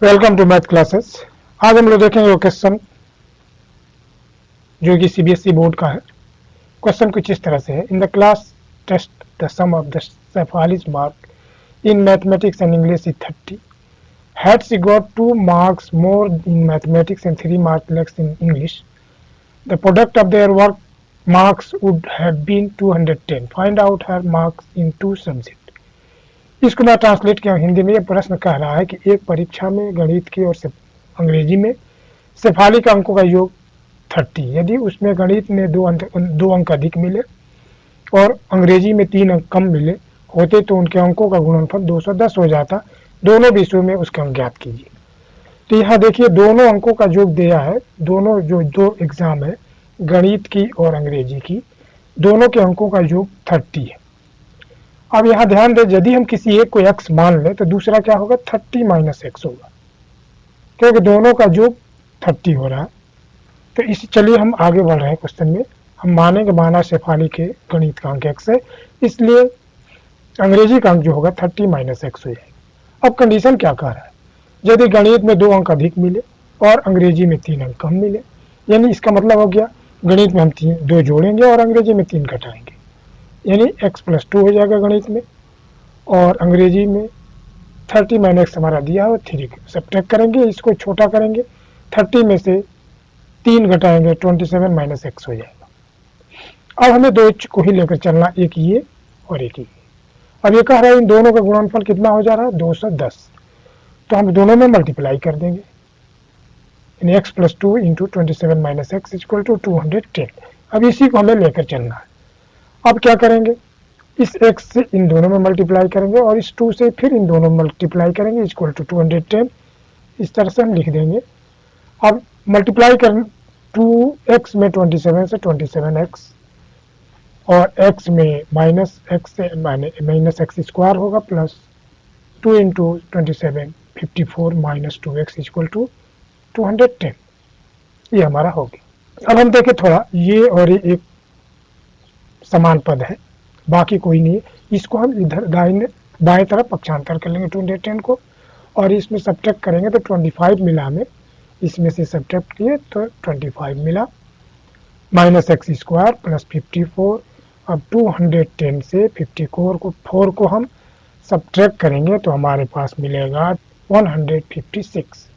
Welcome to math classes. आज हम लोग देखेंगे वो क्वेश्चन जो कि सीबीएसई बोर्ड का है। क्वेश्चन कुछ इस तरह से है, in the class test the sum of the Shefali's mark in mathematics and English is 30. Had she got 2 marks more in mathematics and 3 marks less in English, the product of their work marks would have been 210. Find out her marks in 2 subjects. इसको मैं translate किया हिंदी में। ये प्रश्न कह रहा है कि एक परीक्षा में गणित की और अंग्रेजी में शेफाली का अंकों का योग 30, यदि उसमें गणित में 2 अंक अधिक मिले और अंग्रेजी में 3 अंक कम मिले होते तो उनके अंकों का गुणनफल 210 हो जाता। दोनों विषयों में उसका अंक ज्ञात कीजिए। तो यहाँ देखिए दोनों अंकों का योग दिया है। दोनों जो 2 एग्जाम है गणित की और अंग्रेजी की, दोनों के अंकों का योग 30 है। अब यहाँ ध्यान दें, यदि हम किसी एक को x मान लें तो दूसरा क्या होगा 30 माइनस x होगा, क्योंकि दोनों का योग 30 हो रहा है। तो इस चलिए हम आगे बढ़ रहे हैं क्वेश्चन में। हम मानेंगे माना शेफाली के गणित का अंक x है, इसलिए अंग्रेजी का अंक जो होगा 30 माइनस x हो जाएगा। अब कंडीशन क्या कह रहा है, यदि गणित में 2 अंक अधिक मिले और अंग्रेजी में 3 अंक कम मिले, यानी इसका मतलब हो गया गणित में हम 2 जोड़ेंगे और अंग्रेजी में 3 घटाएंगे, यानी x प्लस 2 हो जाएगा गणित में, और अंग्रेजी में 30 माइनस x हमारा दिया है 3 सब्ट्रैक्ट करेंगे, इसको छोटा करेंगे, 30 में से 3 घटाएंगे 27 माइनस x हो जाएगा। अब हमें 2 को ही लेकर चलना, एक ये और एक ये। अब ये कह रहा है इन दोनों का गुणनफल कितना हो जा रहा है 210, तो हम दोनों में मल्टीप्लाई कर देंगे, यानी x plus 2 into 27 minus x equal to 210। अब इसी को हमें लेकर चलना है। अब क्या करेंगे, इस x से इन दोनों में मल्टीप्लाई करेंगे और इस 2 से फिर इन दोनों में मल्टीप्लाई करेंगे इक्वल टू 210। इस तरह से हम लिख देंगे। अब मल्टीप्लाई कर 2x में 27 से 27x और x में माइनस x से माइनस x स्क्वायर होगा plus 2 into 27 54 minus 2x equal to 210। ये हमारा हो गया। अब हम देखें थोड़ा, ये और ये एक समान पद है, बाकी कोई नहीं है। इसको हम इधर दाहिने बाएं तरफ पक्षांतर कर लेंगे 210 को, और इसमें सब्ट्रैक्ट करेंगे तो 25 मिला हमें, इसमें से सब्ट्रैक्ट किए तो 25 मिला, माइनस एक्स स्क्वायर प्लस 54। अब 210 से 54 को हम सब्ट्रैक्ट करेंगे तो हमारे पास मिलेगा 156।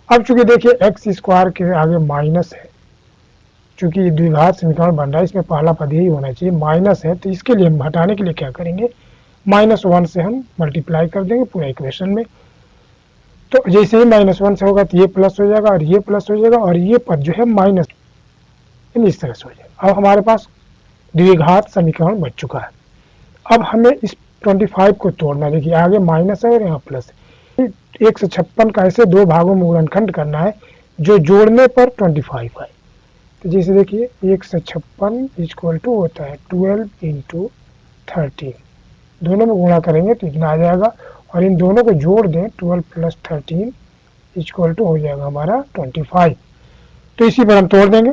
अब चूंकि देखिए एक्स स्क्वायर के आगे माइनस है, चूंकि द्विघात समीकरण बन रहा है, इसमें पहला पद यही होना चाहिए, माइनस है, तो इसके लिए हम हटाने के लिए क्या करेंगे, -1 से हम मल्टीप्लाई कर देंगे पूरे इक्वेशन में। तो जैसे ही -1 से होगा तो ये प्लस हो जाएगा और ये प्लस हो जाएगा और ये पद जो है माइनस, इस तरह से हो जाएगा। अब हमारे पास द्विघात समीकरण बच चुका है। अब हमें इस 25 को तोड़ना, देखिए आगे माइनस है और यहाँ प्लस है। 156 का ऐसे 2 भागों में गुणनखंड करना है जो जोड़ने पर 25 आए। तो जैसे देखिए 156 इक्वल टू होता है 12 इंटू 13, दोनों में गुणा करेंगे तो इतना आ जाएगा, और इन दोनों को जोड़ दें 12 प्लस 13 इक्वल टू हो जाएगा हमारा 25। तो इसी पर हम तोड़ देंगे।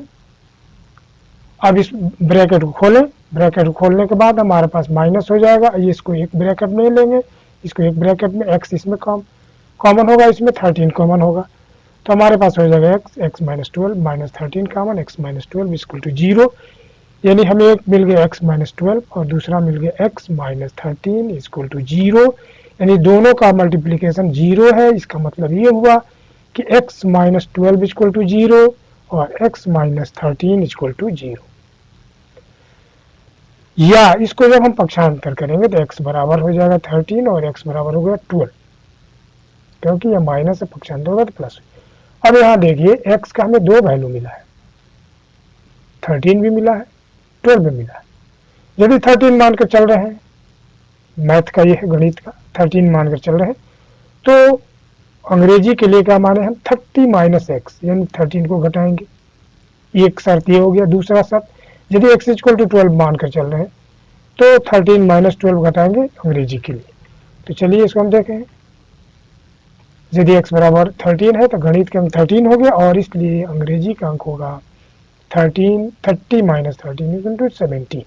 अब इस ब्रैकेट को खोलें, ब्रैकेट को खोलने के बाद हमारे पास माइनस हो जाएगा, ये इसको एक ब्रैकेट में लेंगे, इसको एक ब्रैकेट में, x इसमें कॉमन होगा, इसमें 13 कॉमन होगा, तो हमारे पास हो जाएगा x minus 12 minus 13 common, x minus 12 equal to 0, यानी हमें एक मिल गया x माइनस 12 और दूसरा मिल गया x माइनस 13 इक्वल टू 0, यानी दोनों का मल्टीप्लीकेशन 0 है। इसका मतलब ये हुआ कि x माइनस 12 इक्वल टू 0 और x माइनस 13 इक्वल टू 0। या इसको जब हम पक्षांतर करेंगे तो x बराबर हो जाएगा 13 और x बराबर हो गया 12, क्योंकि यह माइनस से पक्षांतर होगा तो प्लस। अब यहाँ देखिए x का हमें 2 वैल्यू मिला है, 13 भी मिला है, 12 भी मिला है। यदि 13 मानकर चल रहे हैं, मैथ का ये है गणित का, 13 मानकर चल रहे हैं, तो अंग्रेजी के लिए क्या माने हम 30 माइनस एक्स, यानी 13 को घटाएंगे। एक शर्त ये हो गया। दूसरा शर्त, यदि x इक्वल टू 12 मानकर चल रहे हैं तो 13 माइनस 12 घटाएंगे अंग्रेजी के लिए। तो चलिए इसको हम देखें, यदि x बराबर 13 है तो गणित के अंक 13 हो गया, और इसलिए अंग्रेजी का अंक होगा 30 माइनस 13 इक्वल टू 17।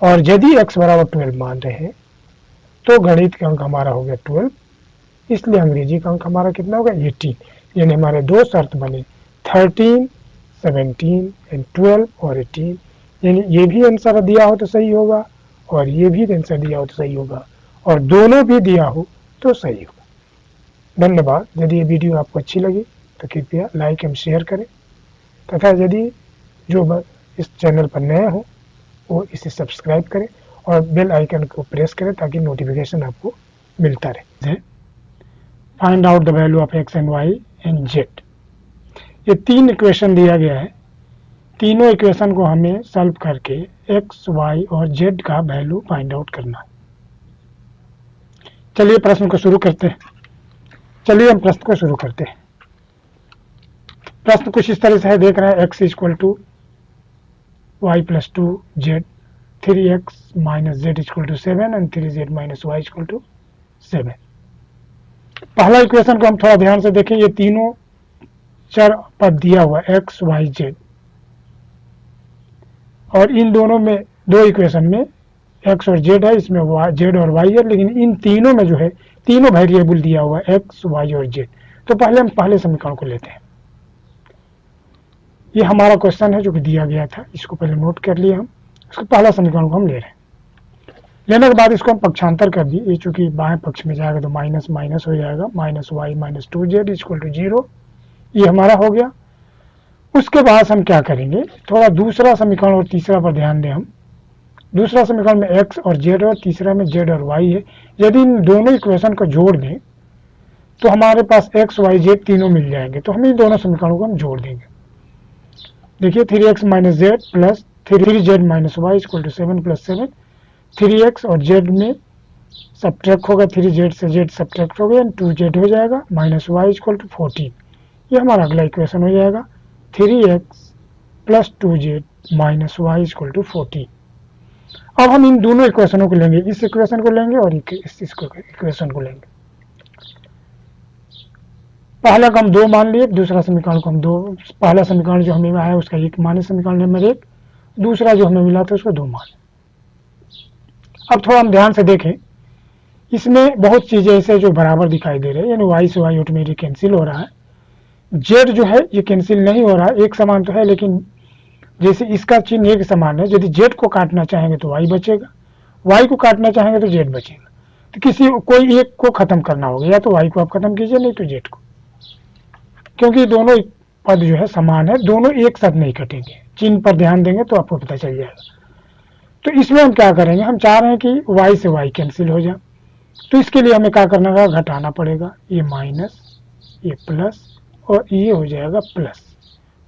और यदि x बराबर 12 मान रहे हैं तो गणित का अंक हमारा हो गया 12, इसलिए अंग्रेजी का अंक हमारा कितना होगा 18। यानी हमारे दो शर्त बने 13, 17 एंड 12 और 18। यानी ये भी आंसर दिया हो तो सही होगा और ये भी आंसर दिया हो तो सही होगा और दोनों भी दिया हो तो सही होगा। धन्यवाद। यदि ये वीडियो आपको अच्छी लगी तो कृपया लाइक एवं शेयर करें तथा यदि जो इस चैनल पर नए हो वो इसे सब्सक्राइब करें और बेल आइकन को प्रेस करें ताकि नोटिफिकेशन आपको मिलता रहे। Find out the value of x and y and z. ये तीन इक्वेशन दिया गया है, तीनों इक्वेशन को हमें सॉल्व करके एक्स, वाई और जेड का वैल्यू फाइंड आउट करना है। चलिए प्रश्न को शुरू करते हैं। प्रश्न कुछ इस तरह से है, देख रहे हैं x equal to y plus 2 z, 3x minus z equal to 7 and 3z minus y equal to 7। पहला इक्वेशन को हम थोड़ा ध्यान से देखें। ये तीनों चर पद दिया हुआ एक्स, वाई, जेड और इन दोनों में दो इक्वेशन में एक्स और जेड है, इसमें जेड और वाई है, लेकिन इन तीनों में जो है तीनों वेरिएबल दिया हुआ एक्स, वाई और जेड। तो पहले हम पहले समीकरण को लेते हैं। ये हमारा क्वेश्चन है जो कि दिया गया था, इसको पहले नोट कर लिए हम। इसको पहला समीकरण को हम ले रहे हैं। लेने के बाद इसको हम पक्षांतर कर दिए। ये चूंकि बाएं पक्ष में जाएगा तो माइनस माइनस हो जाएगा, minus y minus 2z equal to 0। ये हमारा हो गया। उसके बाद हम क्या करेंगे, थोड़ा दूसरा समीकरण और तीसरा पर ध्यान दें हम। दूसरा समीकरण में एक्स और जेड और तीसरा में जेड और वाई है। यदि इन दोनों इक्वेशन को जोड़ दें तो हमारे पास एक्स, वाई, जेड तीनों मिल जाएंगे। तो हम इन दोनों समीकरणों को हम जोड़ देंगे। देखिए 3x minus z plus 3z minus y equal to 7 plus 7। 3x और z में सब्ट्रैक्ट होगा, 3z से z सब्ट्रैक्ट हो गया, 2z हो जाएगा, माइनस वाई इक्वल टू 14। ये हमारा अगला इक्वेशन हो जाएगा 3x plus 2z minus y equal to 14। अब हम इन दोनों इक्वेशनों को लेंगे, इस इक्वेशन को लेंगे और इस इक्वेशन को लेंगे। पहला को हम 2 मान लिए, दूसरा समीकरण को हम 2, पहला समीकरण जो हमें आया उसका 1 माने समीकरण नंबर 1, दूसरा जो हमें मिला था उसको 2 मान। अब थोड़ा हम ध्यान से देखें, इसमें बहुत चीजें ऐसे जो बराबर दिखाई दे रहे हैं, यानी वाई से वाई ऑटोमेटिक कैंसिल हो रहा है। जेड जो है ये कैंसिल नहीं हो रहा है, एक समान तो है, लेकिन जैसे इसका चिन्ह एक समान है, यदि जेड को काटना चाहेंगे तो वाई बचेगा, वाई को काटना चाहेंगे तो जेड बचेगा। तो किसी कोई एक को खत्म करना होगा, या तो वाई को आप खत्म कीजिए नहीं तो जेड को, क्योंकि दोनों पद जो है समान है, दोनों एक साथ नहीं कटेंगे। चिन्ह पर ध्यान देंगे तो आपको पता चल जाएगा। तो इसमें हम क्या करेंगे, हम चाह रहे हैं कि y से y कैंसिल हो जाए, तो इसके लिए हमें क्या करना होगा, घटाना पड़ेगा। ये माइनस, ये प्लस और ये हो जाएगा प्लस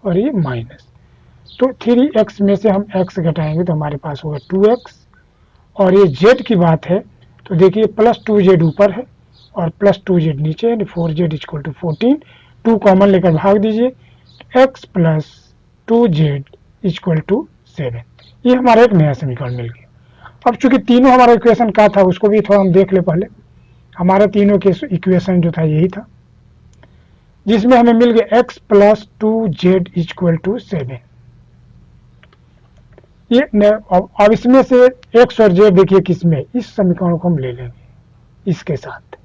और ये माइनस। तो 3x में से हम x घटाएंगे तो हमारे पास होगा 2x। और ये z की बात है तो देखिए प्लस 2z ऊपर है और प्लस 2z नीचे है, 4z इक्वल टू 14। 2 कॉमन लेकर भाग दीजिए, x plus 2z equal to 7। ये हमारा एक नया समीकरण मिल गया। अब चूंकि तीनों हमारा इक्वेशन का था, उसको भी थोड़ा हम देख ले पहले। हमारा तीनों के इक्वेशन जो था यही था, जिसमें हमें मिल गया x plus 2z equal to 7। ये अब इसमें से x और z देखिए किसमें, इस समीकरण को हम ले लेंगे इसके साथ।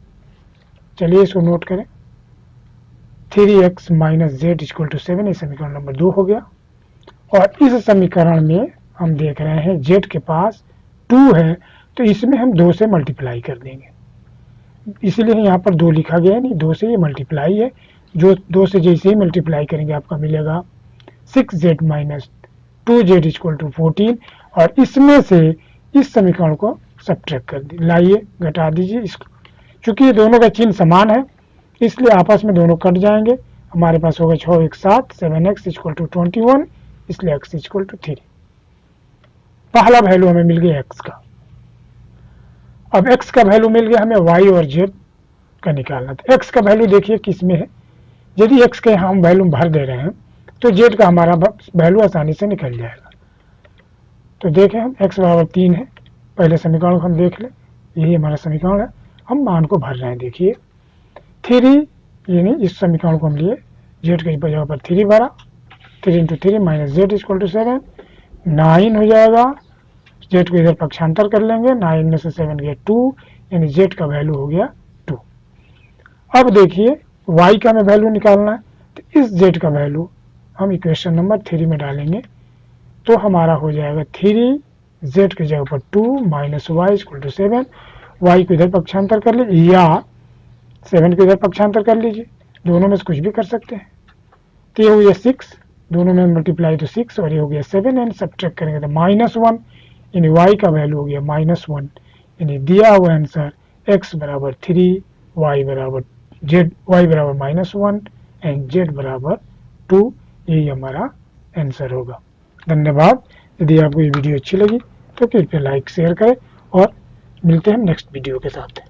चलिए इसको नोट करें, 3x minus z equal to 7, ये समीकरण नंबर 2 हो गया। और इस समीकरण में हम देख रहे हैं z के पास 2 है, तो इसमें हम 2 से मल्टीप्लाई कर देंगे, इसलिए यहाँ पर 2 लिखा गया है, नहीं 2 से ये मल्टीप्लाई है। जो 2 से जैसे ही मल्टीप्लाई करेंगे आपका मिलेगा 6z minus 2z equal to 14। और इसमें से इस समीकरण को सब्ट्रैक्ट कर दी, लाइए घटा दीजिए इसको। चूंकि ये दोनों का चिन्ह समान है इसलिए आपस में दोनों कट जाएंगे। हमारे पास होगा 6 1 7, 7x इक्वल टू 21, इसलिए x इक्वल टू 3। पहला वैल्यू हमें मिल गया x का। अब x का वैल्यू मिल गया हमें, y और z का निकालना था। x का वैल्यू देखिए किस में है, यदि x के हम वैल्यू भर दे रहे हैं तो z का हमारा वैल्यू आसानी से निकल जाएगा। तो देखें हम x बराबर 3 है, पहले समीकरण को हम देख लें, यही हमारा समीकरण है, हम मान को भर रहे हैं। देखिए 3 यानी इस समीकरण को हम लिए, z की जगह पर 3 भरा, 3 into 3 minus z equal to 7, 9 हो जाएगा। जेड को इधर पक्षांतर कर लेंगे, 9 में से 7 गया 2, यानी जेड का वैल्यू हो गया 2। अब देखिए y का हमें वैल्यू निकालना है, तो इस z का वैल्यू हम इक्वेशन नंबर 3 में डालेंगे, तो हमारा हो जाएगा 3z की जगह पर 2 minus y equal to 7। y को इधर पक्षांतर कर लीजिए या 7 को इधर पक्षांतर कर लीजिए, दोनों में से कुछ भी कर सकते हैं। तो ये हो गया 6, दोनों में मल्टीप्लाई तो 6 और ये हो गया 7 एंड सब्ट्रैक्ट करेंगे तो -1, यानी y का वैल्यू हो गया -1, यानी दिया हुआ आंसर x बराबर 3, y बराबर -1 एंड z बराबर 2, यही हमारा आंसर होगा। धन्यवाद। यदि आपको ये वीडियो अच्छी लगी तो कृपया लाइक शेयर करें और मिलते हैं नेक्स्ट वीडियो के साथ।